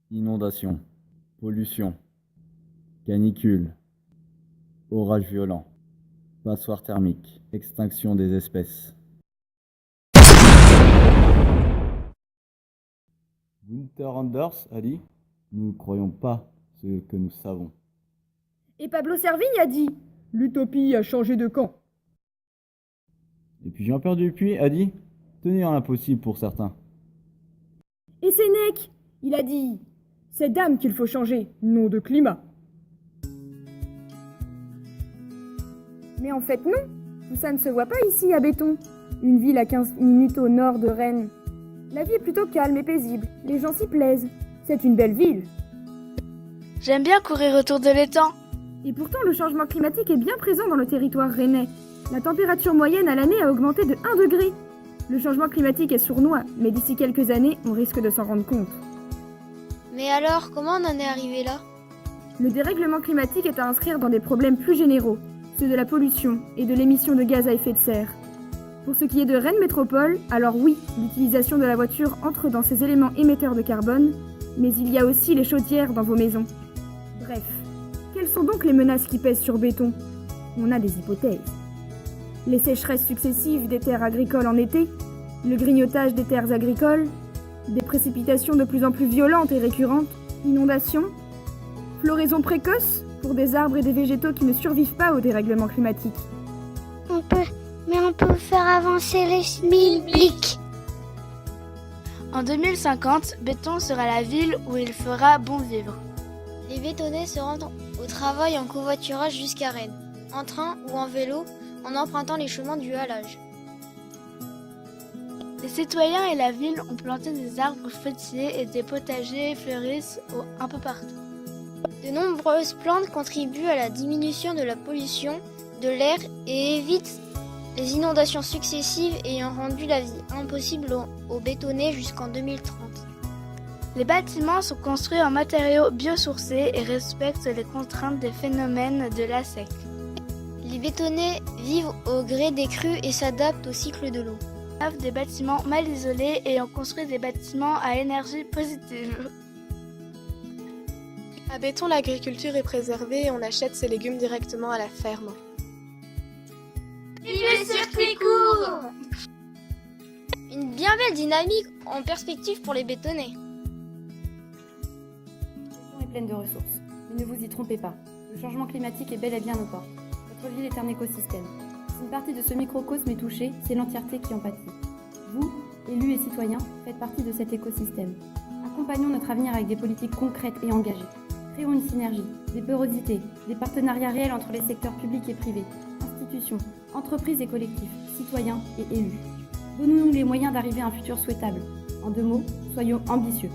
Inondations, pollution, canicule, orages violents, passoires thermiques, extinction des espèces. Gunther Anders a dit « Nous ne croyons pas ce que nous savons ». Et Pablo Servigne a dit « L'utopie a changé de camp ». Et puis Jean-Pierre Dupuis a dit « Tenir l'impossible pour certains ». Et Sénèque, il a dit « C'est d'âme qu'il faut changer, non de climat ». Mais en fait non, tout ça ne se voit pas ici à Béton, une ville à 15 minutes au nord de Rennes. La vie est plutôt calme et paisible, les gens s'y plaisent, c'est une belle ville. J'aime bien courir autour de l'étang. Et pourtant le changement climatique est bien présent dans le territoire rennais. La température moyenne à l'année a augmenté de 1 degré. Le changement climatique est sournois, mais d'ici quelques années, on risque de s'en rendre compte. Mais alors, comment on en est arrivé là? Le dérèglement climatique est à inscrire dans des problèmes plus généraux, ceux de la pollution et de l'émission de gaz à effet de serre. Pour ce qui est de Rennes Métropole, alors oui, l'utilisation de la voiture entre dans ces éléments émetteurs de carbone, mais il y a aussi les chaudières dans vos maisons. Bref, quelles sont donc les menaces qui pèsent sur Béton? On a des hypothèses. Les sécheresses successives des terres agricoles en été, le grignotage des terres agricoles, des précipitations de plus en plus violentes et récurrentes, inondations, floraison précoce pour des arbres et des végétaux qui ne survivent pas au dérèglement climatique. On peut faire avancer les SMIC. En 2050, Béton sera la ville où il fera bon vivre. Les bétonnais se rendent au travail en covoiturage jusqu'à Rennes, en train ou en vélo, en empruntant les chemins du halage. Les citoyens et la ville ont planté des arbres fruitiers et des potagers fleurissent un peu partout. De nombreuses plantes contribuent à la diminution de la pollution de l'air et évitent les inondations successives ayant rendu la vie impossible aux bétonnés jusqu'en 2030. Les bâtiments sont construits en matériaux biosourcés et respectent les contraintes des phénomènes de la SEC. Les bétonnés vivent au gré des crues et s'adaptent au cycle de l'eau. Des bâtiments mal isolés et ont construit des bâtiments à énergie positive. À Béton, l'agriculture est préservée et on achète ses légumes directement à la ferme. Vive le circuit court! Une bien belle dynamique en perspective pour les bétonnés. Béton est pleine de ressources, mais ne vous y trompez pas. Le changement climatique est bel et bien aux portes. Votre ville est un écosystème. Si une partie de ce microcosme est touchée, c'est l'entièreté qui en pâtit. Vous, élus et citoyens, faites partie de cet écosystème. Accompagnons notre avenir avec des politiques concrètes et engagées. Créons une synergie, des porosités, des partenariats réels entre les secteurs publics et privés, institutions, entreprises et collectifs, citoyens et élus. Donnons-nous les moyens d'arriver à un futur souhaitable. En 2 mots, soyons ambitieux.